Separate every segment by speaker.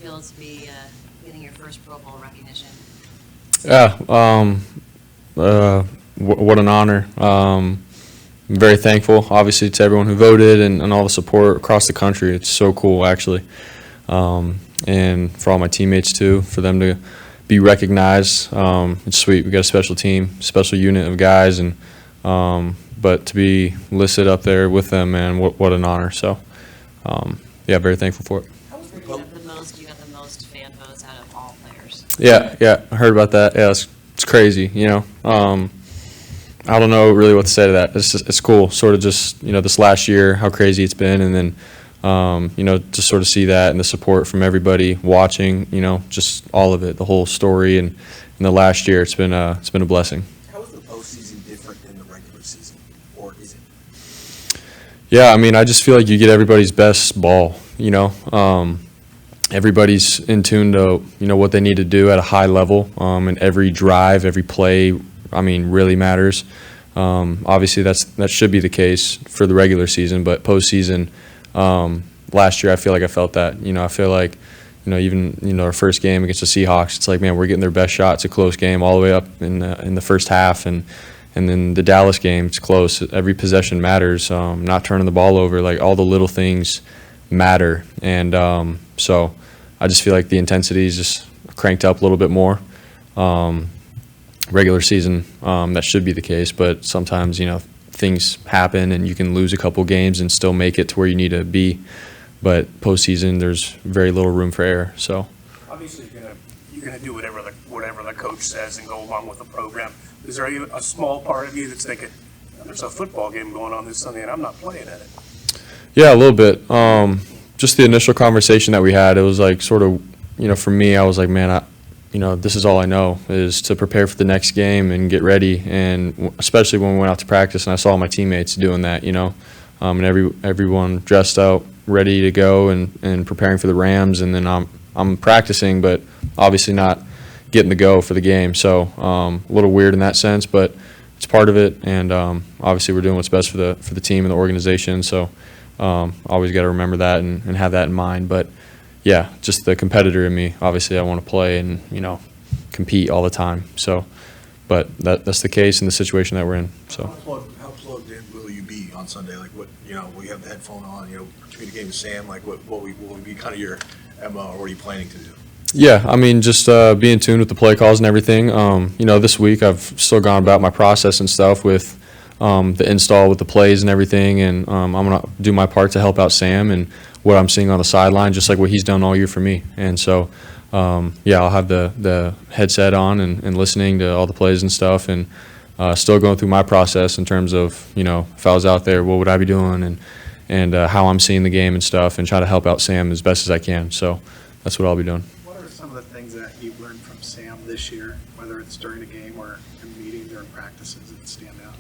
Speaker 1: feel to be getting your first Pro Bowl recognition?
Speaker 2: Yeah, what an honor. I'm very thankful, obviously, to everyone who voted and all the support across the country. It's so cool, actually. And for all my teammates, too, for them to be recognized. It's sweet. We got a special team, special unit of guys, and but to be listed up there with them, man, what an honor. So, yeah, very thankful for it.
Speaker 1: You got the most fan votes out of all players.
Speaker 2: Yeah, I heard about that. Yeah, it's crazy, you know. I don't know really what to say to that. It's cool, sort of just, you know, this last year, how crazy it's been, and then, you know, to sort of see that and the support from everybody watching, you know, just all of it, the whole story, and in the last year, it's been a blessing.
Speaker 3: How is the postseason different than the regular season, or is it?
Speaker 2: Yeah, I mean, I just feel like you get everybody's best ball, you know. Everybody's in tune to, you know, what they need to do at a high level, and every drive, every play, I mean, really matters. Obviously, that should be the case for the regular season, but postseason, last year I feel like I felt that. You know, I feel like, you know, even, you know, our first game against the Seahawks, it's like, man, we're getting their best shot. It's a close game all the way up in the first half, and then the Dallas game, it's close. Every possession matters. Not turning the ball over, like all the little things matter, and so I just feel like the intensity is just cranked up a little bit more. Regular season, that should be the case, but sometimes, you know, things happen and you can lose a couple games and still make it to where you need to be. But postseason, there's very little room for error. So
Speaker 4: obviously, you're gonna do whatever the coach says and go along with the program. Is there even a small part of you that's thinking, there's a football game going on this Sunday and I'm not playing at it?
Speaker 2: Yeah, a little bit. Just the initial conversation that we had, it was like sort of, you know, for me, I was like, man, you know, this is all I know is to prepare for the next game and get ready. And especially when we went out to practice and I saw my teammates doing that, you know, and everyone dressed out, ready to go and preparing for the Rams. And then I'm practicing, but obviously not getting the go for the game. So a little weird in that sense, but it's part of it. And obviously we're doing what's best for the team and the organization. So always got to remember that and have that in mind. But yeah, just the competitor in me. Obviously, I want to play and, you know, compete all the time. So, but that's the case in the situation that we're in. So.
Speaker 3: How plugged in will you be on Sunday? Like, what, you know, will you have the headphone on? You know, communicating with Sam. Like, what will be kind of your MO, or what are you planning to do?
Speaker 2: Yeah, I mean, just be in tune with the play calls and everything. You know, this week I've still gone about my process and stuff with the install with the plays and everything, and I'm gonna do my part to help out Sam and what I'm seeing on the sideline, just like what he's done all year for me. And so, yeah, I'll have the headset on and listening to all the plays and stuff, and still going through my process in terms of, you know, if I was out there, what would I be doing, and how I'm seeing the game and stuff, and try to help out Sam as best as I can. So that's what I'll be doing.
Speaker 5: What are some of the things that you've learned from Sam this year, whether it's during a game or in meetings or in practices, that stand out?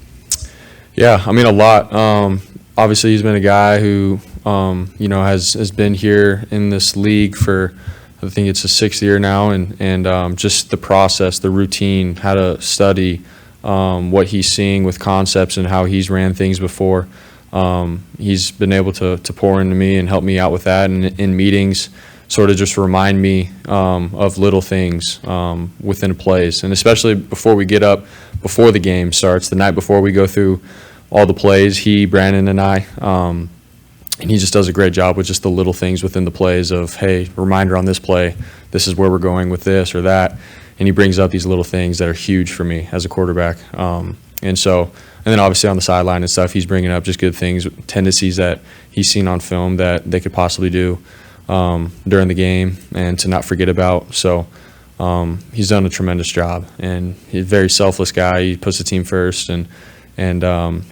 Speaker 2: Yeah, I mean, a lot. Obviously, he's been a guy who, you know, has been here in this league for, I think it's his 6th year now, and just the process, the routine, how to study, what he's seeing with concepts and how he's ran things before. He's been able to pour into me and help me out with that, and in meetings, sort of just remind me of little things within plays, and especially before we get up, before the game starts, the night before we go through all the plays, Brandon, and I, and he just does a great job with just the little things within the plays of, hey, reminder on this play, this is where we're going with this or that, and he brings up these little things that are huge for me as a quarterback. And then obviously on the sideline and stuff, he's bringing up just good things, tendencies that he's seen on film that they could possibly do during the game and to not forget about. So he's done a tremendous job, and he's a very selfless guy. He puts the team first, and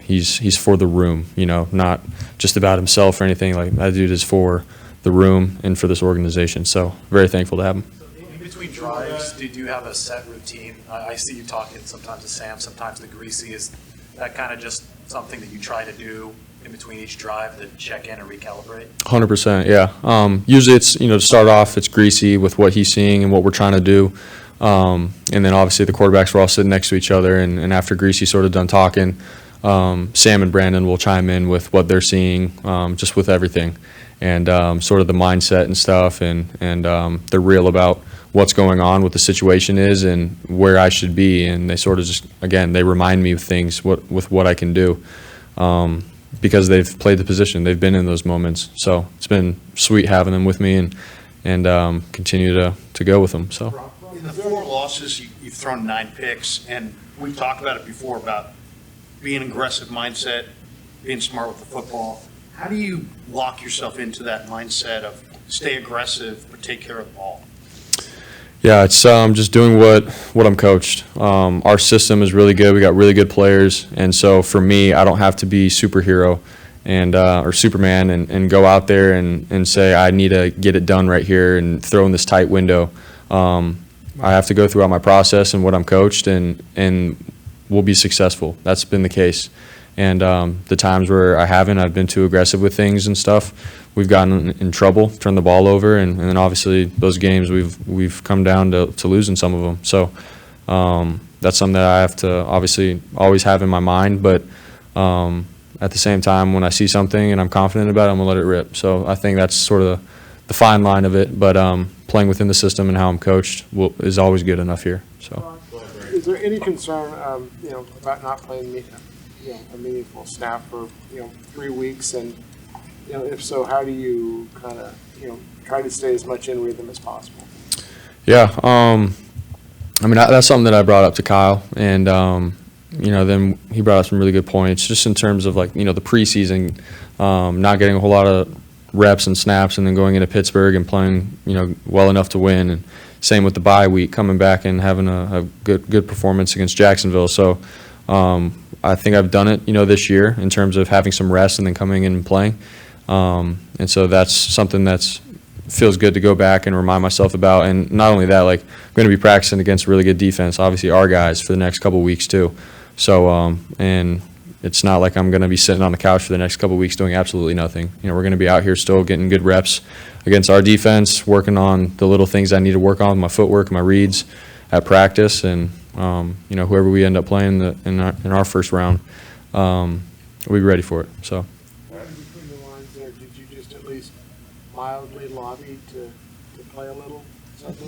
Speaker 2: he's for the room, you know, not just about himself or anything. Like, that dude is for the room and for this organization. So very thankful to have him.
Speaker 6: In between drives, did you have a set routine? I see you talking sometimes to Sam, sometimes to Greasy. Is that kind of just something that you try to do in between each drive to check in or recalibrate?
Speaker 2: 100%, yeah. Usually it's, you know, to start off, it's Greasy with what he's seeing and what we're trying to do. And then obviously the quarterbacks were all sitting next to each other, and after Greasy sort of done talking, Sam and Brandon will chime in with what they're seeing, just with everything. sort of the mindset and stuff, and they're real about what's going on, what the situation is, and where I should be. And they sort of just, again, they remind me of things with what I can do, because they've played the position, they've been in those moments. So it's been sweet having them with me, and continue to go with them. So
Speaker 7: In the 4 losses, you've thrown 9 picks, and we've talked about it before about being an aggressive mindset, being smart with the football. How do you lock yourself into that mindset of stay aggressive but take care of the ball?
Speaker 2: yeah, it's just doing what I'm coached. Our system is really good. We got really good players, and so for me, I don't have to be superhero and or Superman and go out there and say I need to get it done right here and throw in this tight window. I have to go throughout my process and what I'm coached, and we'll be successful. That's been the case. And the times where I've been too aggressive with things and stuff, we've gotten in trouble, turned the ball over, and then obviously those games we've come down to losing some of them. So that's something that I have to obviously always have in my mind. But at the same time, when I see something and I'm confident about it, I'm gonna let it rip. So I think that's sort of the fine line of it. But playing within the system and how I'm coached is always good enough here. So.
Speaker 8: Is there any concern, about not playing, a meaningful snap for, 3 weeks? And, if so, how do you kind of, try to stay as much in rhythm as possible?
Speaker 2: Yeah, that's something that I brought up to Kyle, and then he brought up some really good points, just in terms of the preseason, not getting a whole lot of reps and snaps, and then going into Pittsburgh and playing, well enough to win, and same with the bye week, coming back and having a good performance against Jacksonville. So I think I've done it, this year in terms of having some rest and then coming in and playing, and so that's something that's feels good to go back and remind myself about. And not only that, I'm going to be practicing against really good defense, obviously our guys, for the next couple of weeks too. So and it's not like I'm going to be sitting on the couch for the next couple of weeks doing absolutely nothing. We're going to be out here still getting good reps against our defense, working on the little things I need to work on, my footwork, my reads at practice, and whoever we end up playing in our first round, we'll be ready for it. So.
Speaker 8: Between the lines there, did you just at least mildly lobby to play a little something?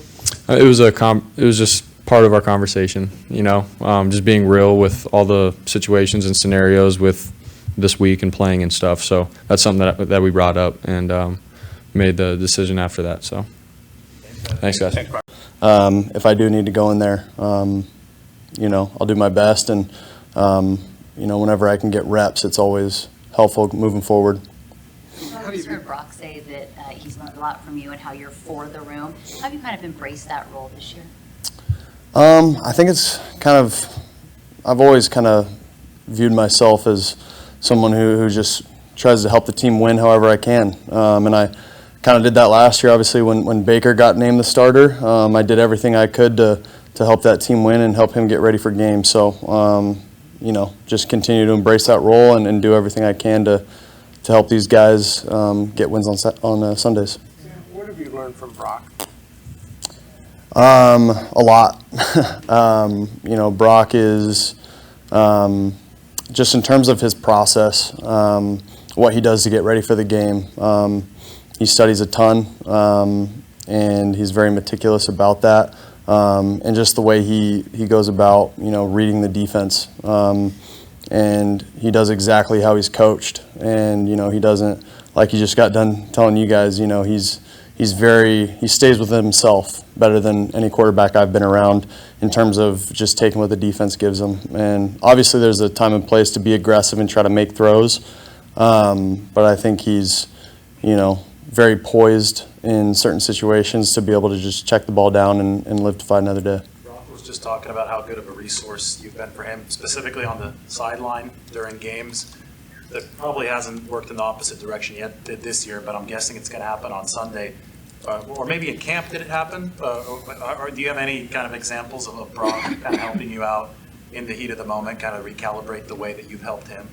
Speaker 2: It was just part of our conversation, just being real with all the situations and scenarios with this week and playing and stuff. So that's something that we brought up and made the decision after that. So thanks, guys.
Speaker 9: If I do need to go in there, I'll do my best, and whenever I can get reps, it's always helpful moving forward.
Speaker 10: How do you heard Brock say that he's learned a lot from you and how you're for the room? How have you kind of embraced that role this year?
Speaker 9: I think it's I've always kind of viewed myself as someone who just tries to help the team win however I can. And I kind of did that last year, obviously, when Baker got named the starter. I did everything I could to help that team win and help him get ready for games. So, just continue to embrace that role and do everything I can to help these guys get wins on Sundays.
Speaker 8: What have you learned from Brock?
Speaker 9: A lot. Brock is just in terms of his process, what he does to get ready for the game. He studies a ton, and he's very meticulous about that. And just the way he goes about, reading the defense. And he does exactly how he's coached. And, he doesn't, like he just got done telling you guys, he stays with himself better than any quarterback I've been around in terms of just taking what the defense gives him. And obviously there's a time and place to be aggressive and try to make throws. But I think he's, very poised in certain situations to be able to just check the ball down and live to fight another day.
Speaker 6: Brock was just talking about how good of a resource you've been for him, specifically on the sideline during games. That probably hasn't worked in the opposite direction yet this year, but I'm guessing it's going to happen on Sunday. Or maybe in camp, did it happen? Or do you have any kind of examples of Brock kind of helping you out in the heat of the moment, kind of recalibrate the way that you've helped him?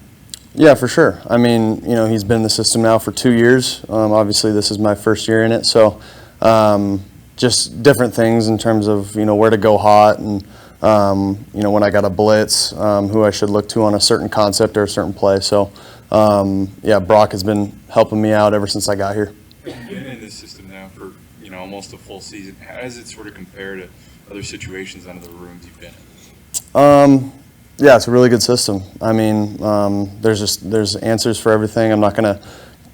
Speaker 9: Yeah, for sure. I mean, he's been in the system now for 2 years. Obviously, this is my first year in it. So just different things in terms of, where to go hot and, when I got a blitz, who I should look to on a certain concept or a certain play. So yeah, Brock has been helping me out ever since I got here.
Speaker 11: You've been in this system now for, you know, almost a full season. How does it sort of compare to other situations under the rooms you've been in?
Speaker 9: Yeah, it's a really good system. I mean, there's answers for everything. I'm not going to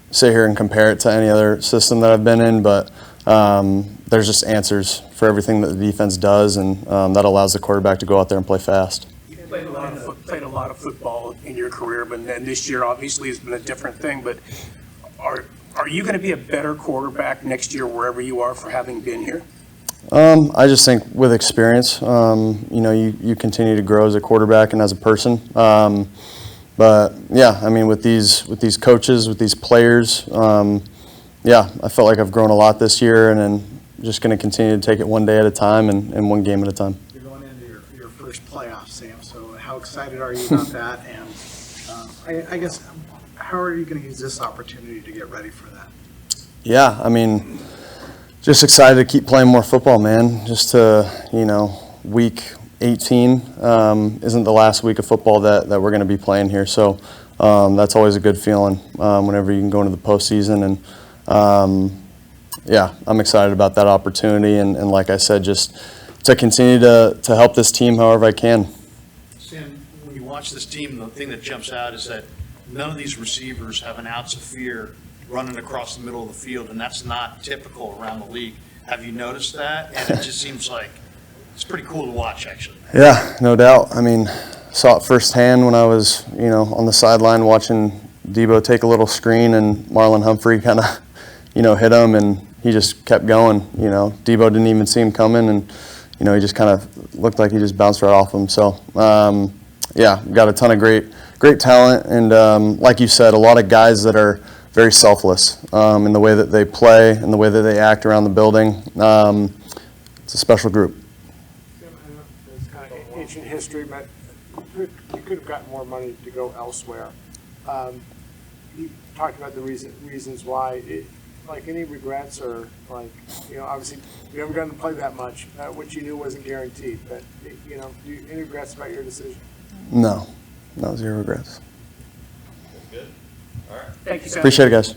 Speaker 9: sit here and compare it to any other system that I've been in, but there's just answers for everything that the defense does, and that allows the quarterback to go out there and play fast.
Speaker 4: You played a lot of football in your career, but then this year obviously has been a different thing. But are you going to be a better quarterback next year wherever you are for having been here?
Speaker 9: I just think with experience, you know, you continue to grow as a quarterback and as a person. But yeah, I mean, with these coaches, with these players, yeah, I felt like I've grown a lot this year, and then just going to continue to take it one day at a time and one game at a time.
Speaker 5: You're going into your first playoff, Sam, so how excited are you about that? And I guess, how are you going to use this opportunity to get ready for that?
Speaker 9: Yeah, I mean, just excited to keep playing more football, man. Just to, you know, week 18 isn't the last week of football that we're going to be playing here. So that's always a good feeling whenever you can go into the postseason. And yeah, I'm excited about that opportunity. And like I said, just to continue to help this team however I can.
Speaker 7: Sam, when you watch this team, the thing that jumps out is that none of these receivers have an ounce of fear running across the middle of the field, and that's not typical around the league. Have you noticed that? And it just seems like it's pretty cool to watch, actually.
Speaker 9: Yeah, no doubt. I mean, saw it firsthand when I was, you know, on the sideline watching Debo take a little screen and Marlon Humphrey kind of, you know, hit him, and he just kept going. You know, Debo didn't even see him coming, and, you know, he just kind of looked like he just bounced right off him. So, yeah, got a ton of great talent, and like you said, a lot of guys that are very selfless in the way that they play and the way that they act around the building. It's a special group.
Speaker 8: It's kind of ancient history, but you could have gotten more money to go elsewhere. You talked about the reasons why. Like, any regrets, or, like, you know, obviously you haven't gotten to play that much, which you knew wasn't guaranteed. But, you know, any regrets about your decision?
Speaker 9: No, zero regrets.
Speaker 11: Good. All right.
Speaker 4: Thank you, Sam.
Speaker 9: Appreciate it, guys.